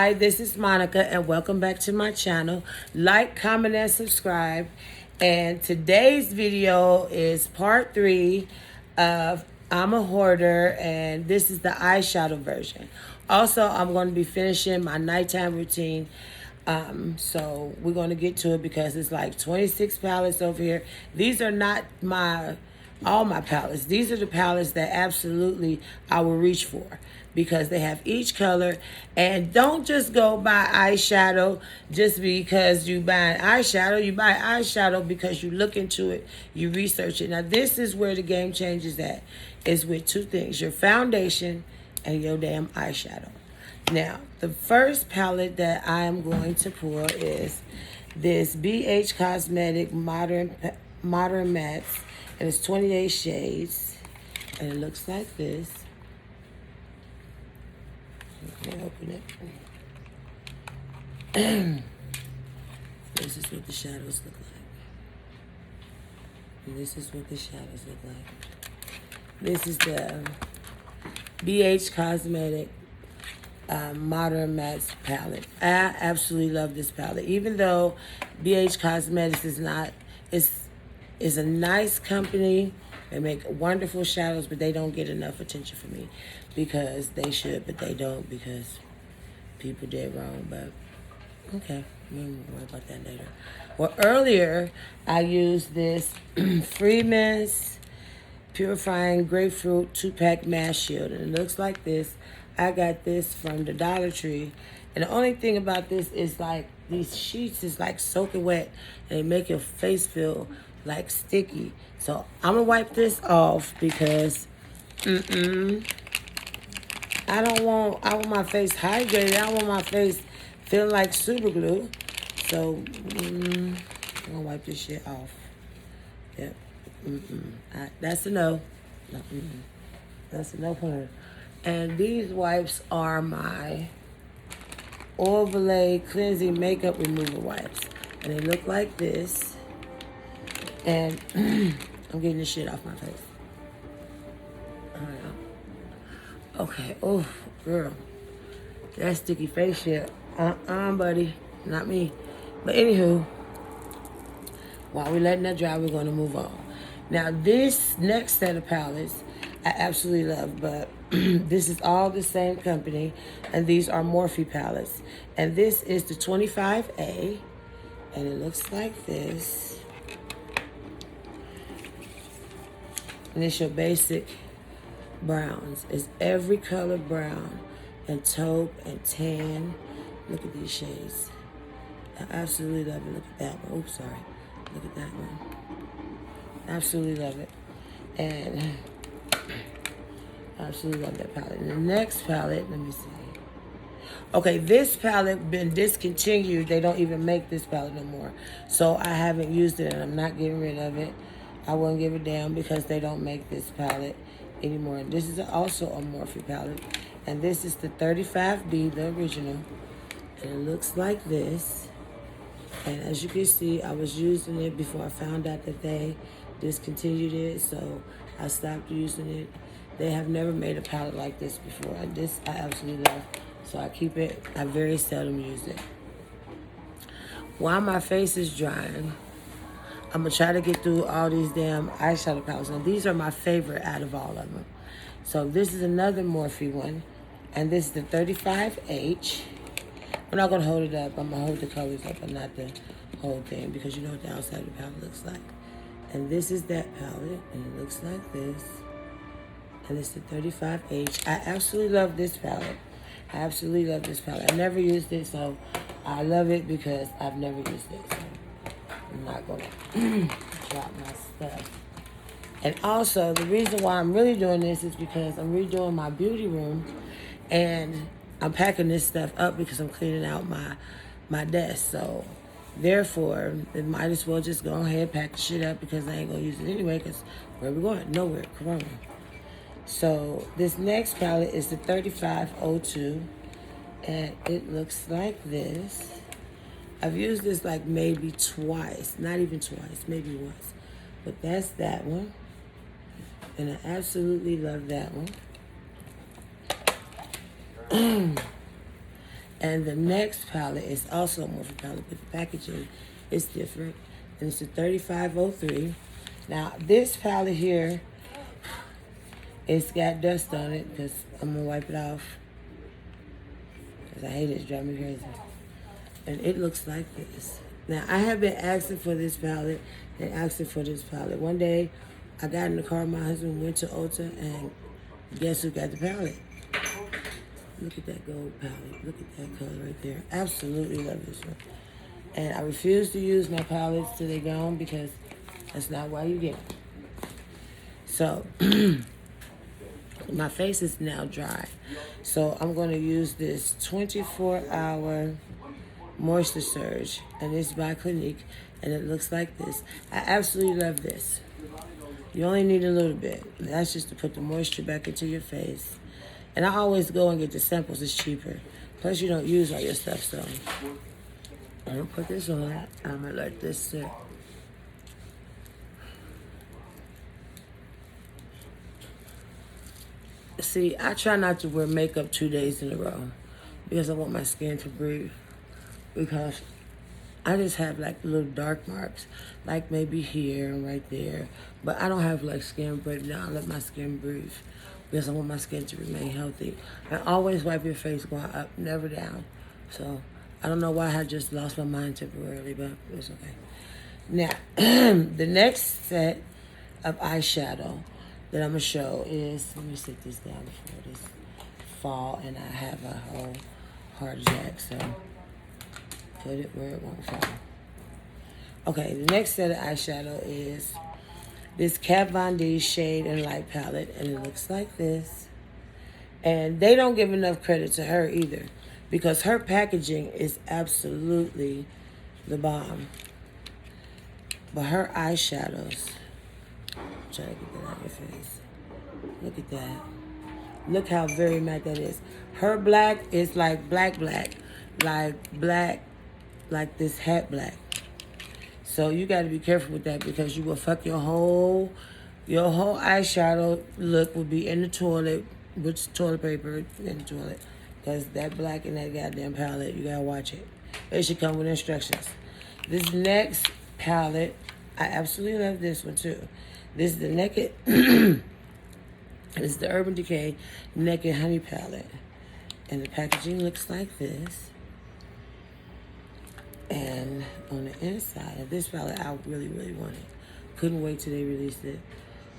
Hi, this is Monica and welcome back to my channel. Like, comment, and subscribe. And today's video is part 3 of I'm a Hoarder, and this is the eyeshadow version. Also, I'm going to be finishing my nighttime routine. So we're going to get to it because it's like 26 palettes over here. These are not all my palettes. These are the palettes that absolutely I will reach for because they have each color. And don't just go buy eyeshadow just because you buy an eyeshadow. You buy eyeshadow because you look into it, you research it. Now this is where the game changes at, is with two things: your foundation and your damn eyeshadow. Now, the first palette that I am going to pour is this BH Cosmetic Modern Mattes, and it's 28 shades, and it looks like this. Okay, open it. This is what the shadows look like. And this is what the shadows look like. This is the BH Cosmetic Modern Mattes palette. I absolutely love this palette. Even though BH Cosmetics is a nice company. They make wonderful shadows, but they don't get enough attention from me because they should, but they don't because people did wrong. But okay, we'll worry about that later. Well, earlier I used this Freeman's Purifying Grapefruit 2-pack mask shield, and it looks like this. I got this from the Dollar Tree, and the only thing about this is like these sheets is like soaking wet and they make your face feel like sticky. So I'm gonna wipe this off because I want my face hydrated. I want my face feeling like super glue. So I'm gonna wipe this shit off. Yep. That's a no. No, that's a no for her. And these wipes are my Oil Valet Cleansing Makeup Remover wipes. And they look like this. And I'm getting this shit off my face. Okay. Oh, girl. That sticky face shit. Buddy. Not me. But anywho, while we're letting that dry, we're going to move on. Now, this next set of palettes I absolutely love, but this is all the same company, and these are Morphe palettes. And this is the 25A, and it looks like this. And it's your basic browns. It's every color brown, and taupe, and tan. Look at these shades. I absolutely love it. Look at that one. Oops, sorry. Look at that one. Absolutely love it. And I absolutely love that palette. And the next palette, let me see. Okay, this palette been discontinued. They don't even make this palette no more. So I haven't used it, and I'm not getting rid of it. I won't give a damn because they don't make this palette anymore. And this is also a Morphe palette. And this is the 35B, the original. And it looks like this. And as you can see, I was using it before I found out that they discontinued it, so I stopped using it. They have never made a palette like this before, and this I absolutely love, so I keep it. I very seldom use it. While my face is drying, I'm gonna try to get through all these damn eyeshadow palettes. Now these are my favorite out of all of them. So this is another Morphe one, and this is the 35H. I'm not gonna hold it up. I'm gonna hold the colors up, but not the whole thing, because you know what the outside of the palette looks like. And this is that palette, and it looks like this. And it's the 35H. I absolutely love this palette. I absolutely love this palette. I never used it, so I love it because I've never used it. So I'm not gonna drop my stuff. And also, the reason why I'm really doing this is because I'm redoing my beauty room, and I'm packing this stuff up because I'm cleaning out my desk. So therefore, it might as well just go ahead and pack the shit up because I ain't gonna use it anyway, because where we going? Nowhere. Corona. So this next palette is the 3502, and it looks like this. I've used this like maybe twice, not even twice, maybe once. But that's that one. And I absolutely love that one. And the next palette is also a Morphe palette, but the packaging is different. And it's a 3503. Now, this palette here, it's got dust on it because I'm going to wipe it off. Because I hate it. It's driving me crazy. And it looks like this. Now, I have been asking for this palette and asking for this palette. One day, I got in the car, my husband went to Ulta, and guess who got the palette? Look at that gold palette. Look at that color right there. Absolutely love this one. And I refuse to use my palettes till they're gone because that's not why you get them. So, my face is now dry. So, I'm going to use this 24-hour Moisture Surge. And it's by Clinique. And it looks like this. I absolutely love this. You only need a little bit. That's just to put the moisture back into your face. And I always go and get the samples. It's cheaper. Plus, you don't use all your stuff, so I'm going to put this on. I'm going to let this sit. See, I try not to wear makeup 2 days in a row because I want my skin to breathe. Because I just have like little dark marks, like maybe here and right there. But I don't have like skin breakdown. I let my skin breathe because I want my skin to remain healthy. I always wipe your face going up, never down. So I don't know why I just lost my mind temporarily, but it's okay. Now, the next set of eyeshadow that I'm going to show is, let me sit this down before this fall, and I have a whole hard jack, so put it where it won't fall. Okay, the next set of eyeshadow is this Kat Von D Shade and Light palette, and it looks like this. And they don't give enough credit to her either, because her packaging is absolutely the bomb. But her eyeshadows, try to get that out of your face. Look at that. Look how very matte that is. Her black is like black, like this hat black. So you got to be careful with that because you will fuck your whole eyeshadow look will be in the toilet with toilet paper in the toilet. Because that black in that goddamn palette, you got to watch it. It should come with instructions. This next palette, I absolutely love this one too. This is the Naked, this is the Urban Decay Naked Honey palette. And the packaging looks like this. And on the inside of this palette, I really, really want it. Couldn't wait till they released it.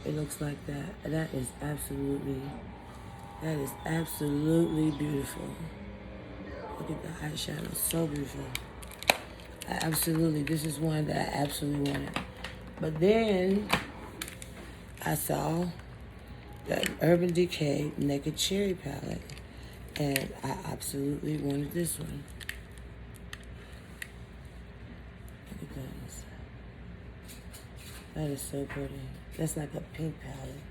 It looks like that. That is absolutely beautiful. Look at the eyeshadow, so beautiful. This is one that I absolutely wanted. But then I saw the Urban Decay Naked Cherry palette, and I absolutely wanted this one. Look at this. That is so pretty. That's like a pink palette,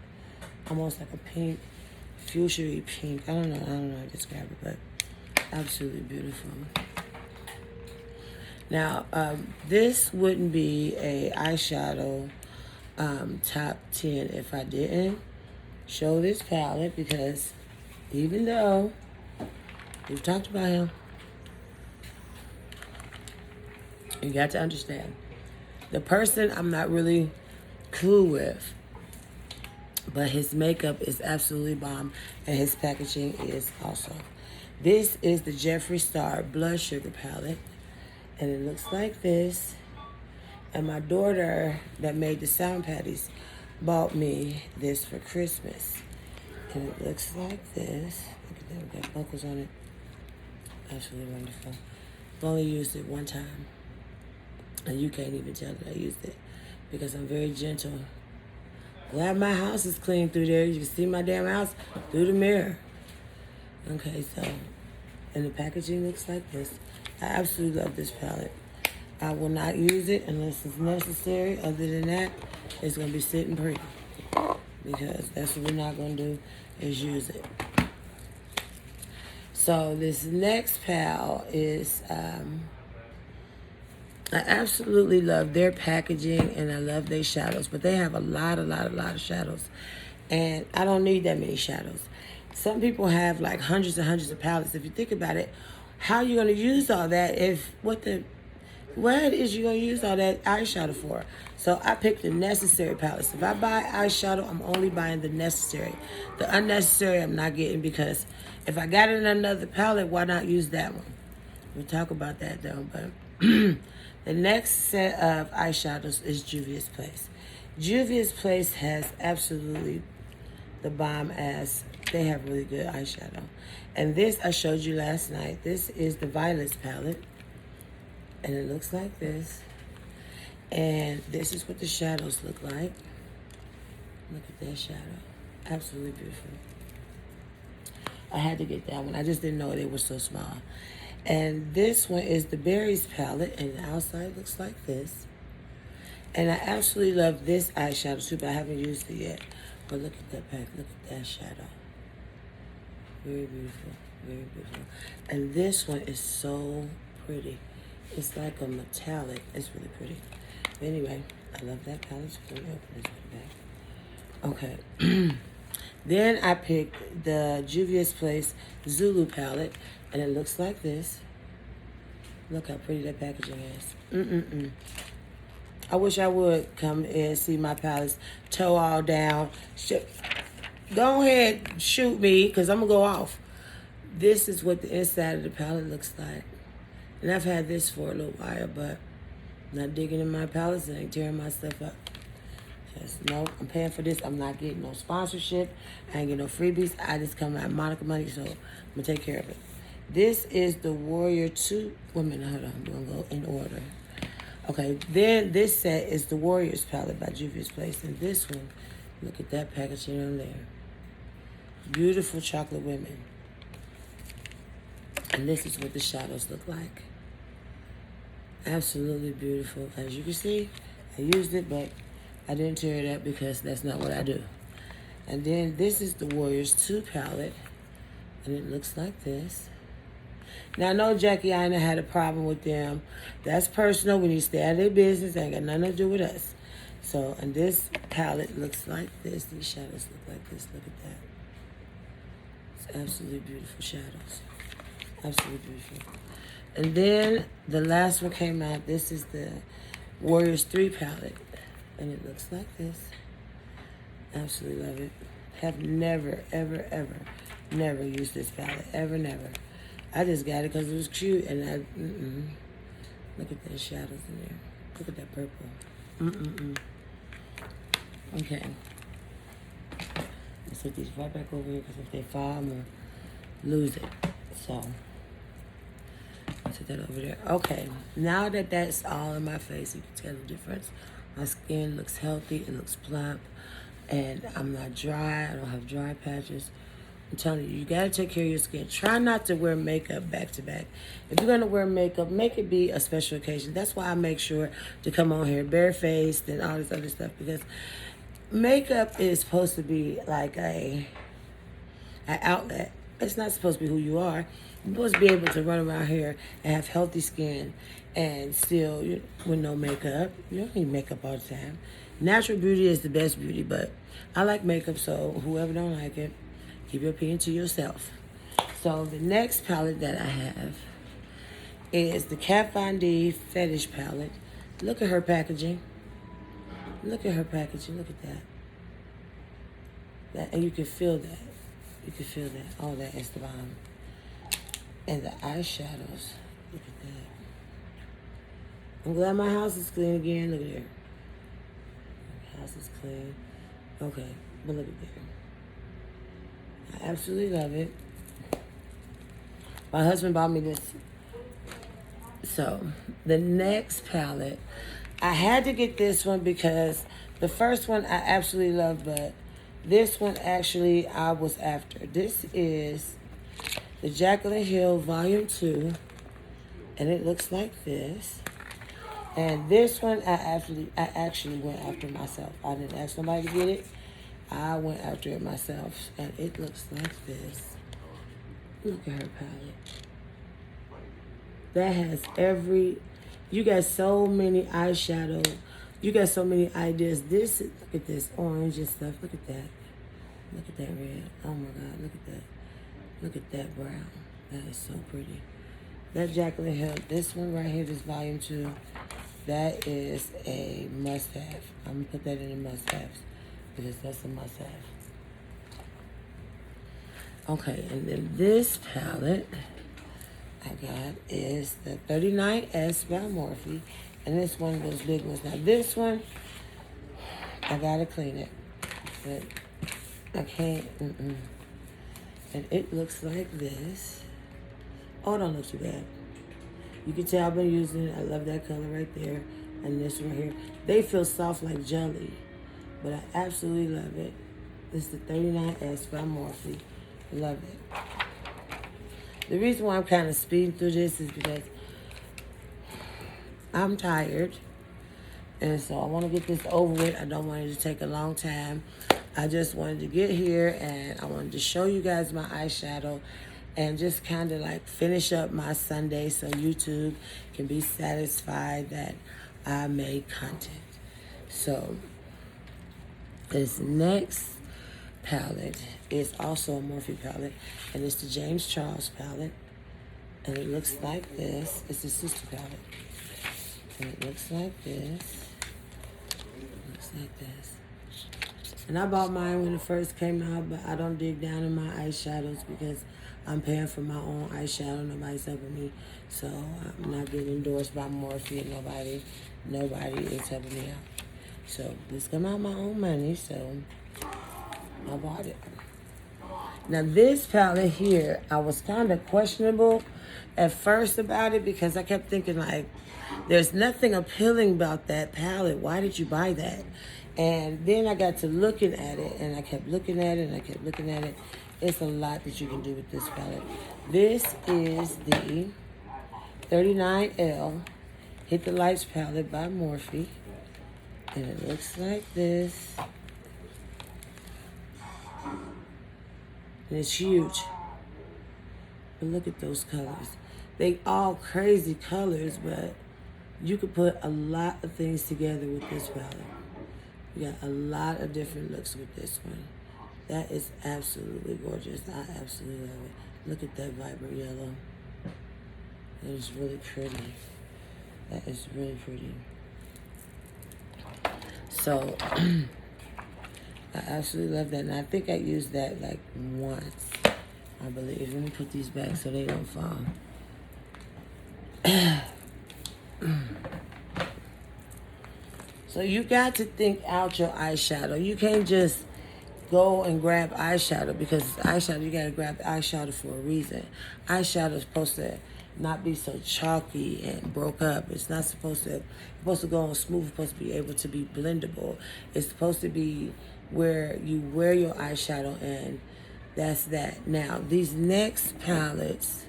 almost like a pink, fuchsia pink. I don't know how to describe it, but absolutely beautiful. Now, this wouldn't be a eyeshadow top 10 if I didn't show this palette, because even though we've talked about him, you got to understand, the person I'm not really cool with, but his makeup is absolutely bomb, and his packaging is also. This is the Jefferystar Blood Sugar palette, and it looks like this. And my daughter that made the sound patties bought me this for Christmas. And it looks like this. Look at that, we got buckles on it. Absolutely wonderful. I've only used it one time. And you can't even tell that I used it because I'm very gentle. Glad my house is clean through there. You can see my damn house through the mirror. Okay, so, and the packaging looks like this. I absolutely love this palette. I will not use it unless it's necessary. Other than that, it's going to be sitting pretty. Because that's what we're not going to do, is use it. So this next pal is, I absolutely love their packaging and I love their shadows. But they have a lot of shadows. And I don't need that many shadows. Some people have like hundreds and hundreds of palettes. If you think about it, how you gonna use all that if what is you gonna use all that eyeshadow for? So I picked the necessary palettes. If I buy eyeshadow, I'm only buying the necessary. The unnecessary I'm not getting, because if I got it in another palette, why not use that one? We'll talk about that though. But the next set of eyeshadows is Juvia's Place. Juvia's Place has absolutely the bomb ass. They have really good eyeshadow. And this I showed you last night. This is the Violets palette. And it looks like this. And this is what the shadows look like. Look at that shadow. Absolutely beautiful. I had to get that one. I just didn't know they were so small. And this one is the Berries palette. And the outside looks like this. And I absolutely love this eyeshadow too, but I haven't used it yet. But look at that pack. Look at that shadow. Very beautiful. Very beautiful. And this one is so pretty. It's like a metallic. It's really pretty. But anyway, I love that palette. So let me open this one back. Okay. Then I picked the Juvia's Place Zulu palette. And it looks like this. Look how pretty that packaging is. I wish I would come and see my palettes. Toe all down. Go ahead, shoot me, because I'm going to go off. This is what the inside of the palette looks like. And I've had this for a little while, but I'm not digging in my palettes and ain't tearing my stuff up. Because, no, I'm paying for this. I'm not getting no sponsorship. I ain't getting no freebies. I just come out of Monica money, so I'm going to take care of it. This is the Warrior 2. Wait a minute, hold on. I'm going to go in order. Okay, then this set is the Warriors palette by Juvia's Place. And this one, look at that packaging on there. Beautiful chocolate women. And this is what the shadows look like. Absolutely beautiful. As you can see, I used it, but I didn't tear it up because that's not what I do. And then this is the Warriors 2 palette. And it looks like this. Now, I know Jackie Ina had a problem with them. That's personal. When you stay out of their business, it ain't got nothing to do with us. So, and this palette looks like this. These shadows look like this. Look at that. It's absolutely beautiful shadows. Absolutely beautiful. And then the last one came out. This is the Warriors 3 palette. And it looks like this. Absolutely love it. Have never, ever, ever, never used this palette. Ever, never. I just got it because it was cute. And I, look at the shadows in there. Look at that purple. Okay. Let's put these right back over here because if they fall, I'm going to lose it. So, I'll set that over there. Okay. Now that that's all in my face, you can tell the difference. My skin looks healthy. It looks plump. And I'm not dry. I don't have dry patches. I'm telling you, you got to take care of your skin. Try not to wear makeup back to back. If you're going to wear makeup, make it be a special occasion. That's why I make sure to come on here barefaced and all this other stuff, because makeup is supposed to be like an outlet. It's not supposed to be who you are. You're supposed to be able to run around here and have healthy skin and still with no makeup. You don't need makeup all the time. Natural beauty is the best beauty, but I like makeup, so whoever don't like it, keep your opinion to yourself. So the next palette that I have is the Kat Von D Fetish palette. Look at her packaging. Look at her packaging. Look at that. And you can feel that. You can feel that. All that is the bomb. And the eyeshadows. Look at that. I'm glad my house is clean again. Look at there. My house is clean. Okay. But look at there. I absolutely love it. My husband bought me this. So, the next palette, I had to get this one because the first one I absolutely love, but this one actually I was after. This is the Jaclyn Hill Volume 2, and it looks like this. And this one I actually went after myself. I didn't ask somebody to get it. I went after it myself, and it looks like this. Look at her palette. That has you got so many eyeshadow. You got so many ideas. Look at this orange and stuff. Look at that. Look at that red. Oh my God, look at that. Look at that brown. That is so pretty. That Jaclyn Hill, this one right here, this volume 2, that is a must-have. I'm going to put that in the must-haves because that's a must-have. Okay, and then this palette I got is the 39S by Morphe. And it's one of those big ones. Now this one, I gotta clean it. But I can't, And it looks like this. Oh, it don't look too bad. You can tell I've been using it. I love that color right there. And this one here. They feel soft like jelly. But I absolutely love it. This is the 39S by Morphe. Love it. The reason why I'm kind of speeding through this is because I'm tired. And so I want to get this over with. I don't want it to take a long time. I just wanted to get here and I wanted to show you guys my eyeshadow and just kind of like finish up my Sunday so YouTube can be satisfied that I made content. So this next palette is also a Morphe palette, and it's the James Charles palette, and it looks like this. It's a sister palette, and it looks like this. It looks like this. And I bought mine when it first came out, but I don't dig down in my eyeshadows because I'm paying for my own eyeshadow. Nobody's helping me, so I'm not getting endorsed by Morphe, and nobody is helping me out. So this come out of my own money, so I bought it. Now this palette here, I was kind of questionable at first about it because I kept thinking like, there's nothing appealing about that palette. Why did you buy that? And then I got to looking at it and I kept looking at it and I kept looking at it. It's a lot that you can do with this palette. This is the 39L Hit the Lights palette by Morphe. And it looks like this. And it's huge. But look at those colors. They all crazy colors, but you could put a lot of things together with this palette. You got a lot of different looks with this one. That is absolutely gorgeous. I absolutely love it. Look at that vibrant yellow. That is really pretty. That is really pretty. So, I absolutely love that. And I think I used that like once, I believe. Let me put these back so they don't fall. So you got to think out your eyeshadow. You can't just go and grab eyeshadow because it's eyeshadow. You got to grab eyeshadow for a reason. Eyeshadow is supposed to not be so chalky and broke up. It's not supposed to go on smooth. It's supposed to be able to be blendable. It's supposed to be where you wear your eyeshadow and that's that. Now, these next palettes,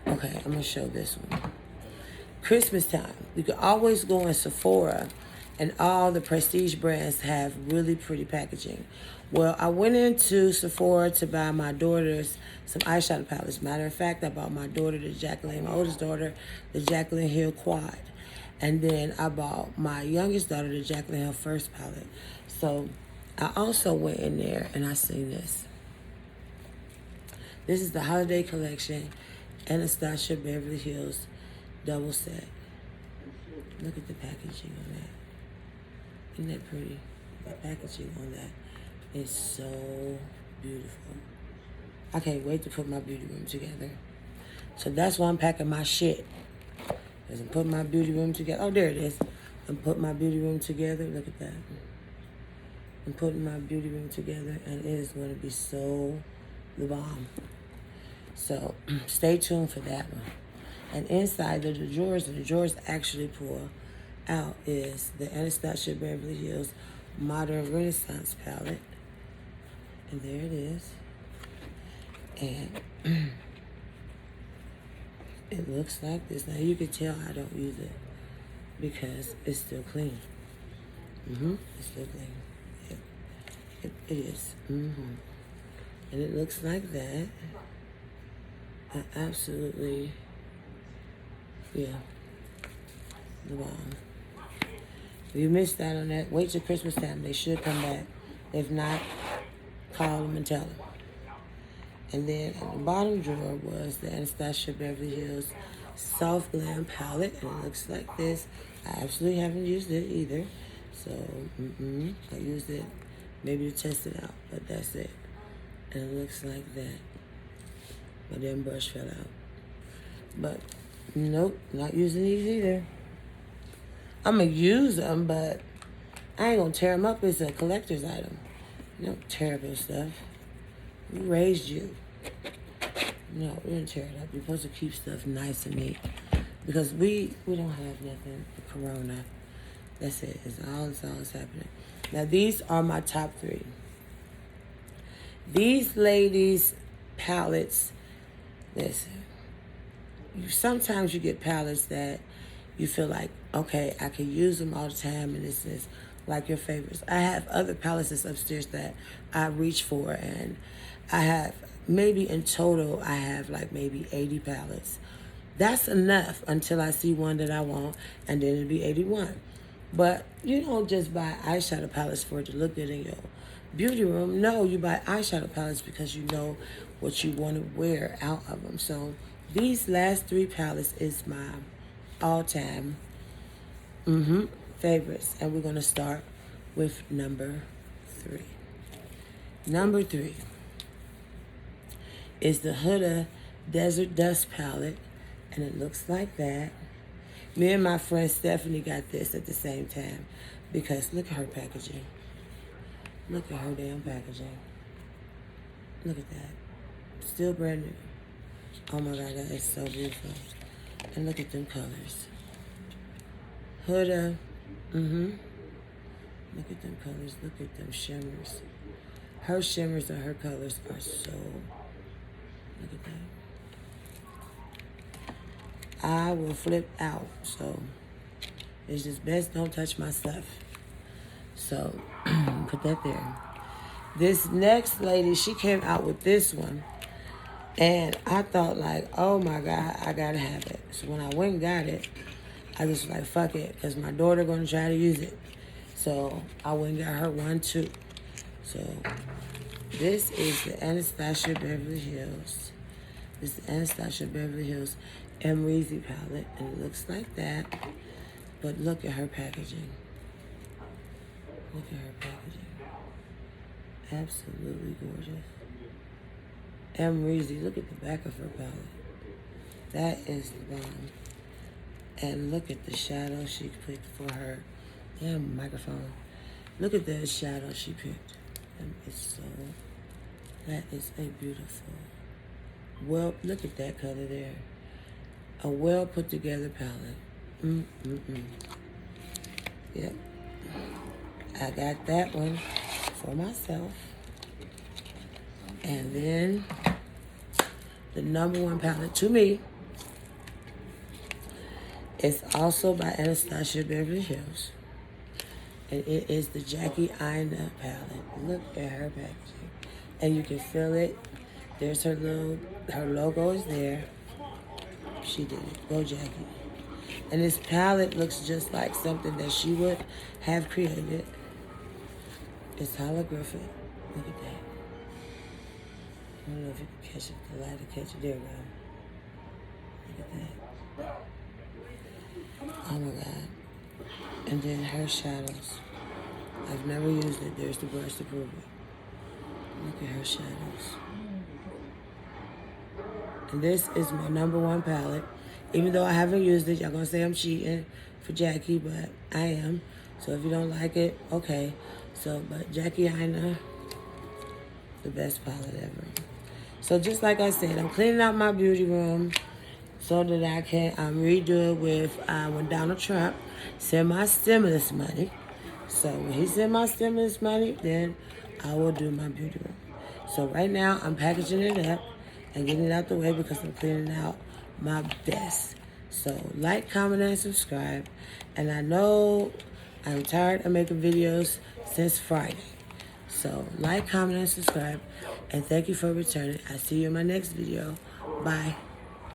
okay, I'm going to show this one. Christmas time. You can always go in Sephora and all the prestige brands have really pretty packaging. Well, I went into Sephora to buy my daughter's some eyeshadow palettes. Matter of fact, I bought my daughter, the Jaclyn, my oldest daughter, the Jaclyn Hill Quad. And then I bought my youngest daughter, the Jaclyn Hill First palette. So I also went in there and I seen this. This is the holiday collection, Anastasia Beverly Hills double set. Look at the packaging on that. Isn't that pretty? The packaging on that is so beautiful. I can't wait to put my beauty room together. So that's why I'm packing my shit. As I'm putting my beauty room together. Oh, there it is. I'm putting my beauty room together. Look at that. I'm putting my beauty room together, and it is going to be so the bomb. So stay tuned for that one. And inside the drawers actually pull out is the Anastasia Beverly Hills Modern Renaissance palette. And there it is. And it looks like this. Now you can tell I don't use it because it's still clean. It's still clean. It is. And it looks like that. I absolutely, yeah, the bomb. If you missed out on that, wait till Christmas time. They should come back. If not, call them and tell them. And then at the bottom drawer was the Anastasia Beverly Hills Soft Glam palette, and it looks like this. I absolutely haven't used it either, so I used it maybe to test it out, but that's it. And it looks like that. My damn brush fell out. But nope, not using these either. I'm gonna use them, but I ain't gonna tear them up. It's a collector's item. You don't tear up your stuff. We raised you. No, we didn't tear it up. You're supposed to keep stuff nice and neat. Because we don't have nothing. The corona. That's it. It's all that's happening. Now these are my top 3. These ladies' palettes, listen. Sometimes you get palettes that you feel like, okay, I can use them all the time, and this is like your favorites. I have other palettes that's upstairs that I reach for, and I have maybe in total, I have like maybe 80 palettes. That's enough until I see one that I want, and then it'll be 81. But you don't just buy eyeshadow palettes for it to look good in your beauty room. No, you buy eyeshadow palettes because you know what you want to wear out of them. So these last 3 palettes is my all-time favorites. And we're going to start with number 3. Number 3 is the Huda Desert Dust palette. And it looks like that. Me and my friend Stephanie got this at the same time. Because look at her packaging. Look at her damn packaging. Look at that. Still brand new. Oh my God, that is so beautiful. And look at them colors. Huda. Look at them colors. Look at them shimmers. Her shimmers and her colors are so... Look at that. I will flip out. So it's just best don't touch my stuff. So put that there. This next lady, she came out with this one. And I thought like, oh my God, I gotta have it. So when I went and got it, I just was like, fuck it. Because my daughter gonna try to use it. So I went and got her one too. So this is the Anastasia Beverly Hills. This is the Anastasia Beverly Hills Amezy palette, and it looks like that. But look at her packaging. Look at her packaging. Absolutely gorgeous. Amezy, look at the back of her palette. That is the bomb. And look at the shadow she picked for her. Damn microphone. Look at the shadow she picked. And it's so... That is a beautiful... Well, look at that color there. A well put together palette. Yep. I got that one for myself. And then the number 1 palette to me is also by Anastasia Beverly Hills. And it is the Jaclyn palette. Look at her packaging. And you can feel it. There's her logo is there. She did it. Go Jackie. And this palette looks just like something that she would have created. It's holographic. Look at that. I don't know if you can catch it. The light to catch it. There we go. Look at that. Oh my God. And then her shadows. I've never used it. There's the brush to prove it. Look at her shadows. And this is my number 1 palette. Even though I haven't used it, y'all gonna say I'm cheating for Jackie, but I am. So if you don't like it, okay. So, but Jaclyn, the best palette ever. So just like I said, I'm cleaning out my beauty room so that I can redo it with when Donald Trump send my stimulus money. So when he send my stimulus money, then I will do my beauty room. So right now, I'm packaging it up and getting it out the way because I'm cleaning out my best. So like, comment, and subscribe. And I know I'm tired of making videos since Friday. So like, comment, and subscribe. And thank you for returning. I'll see you in my next video. Bye.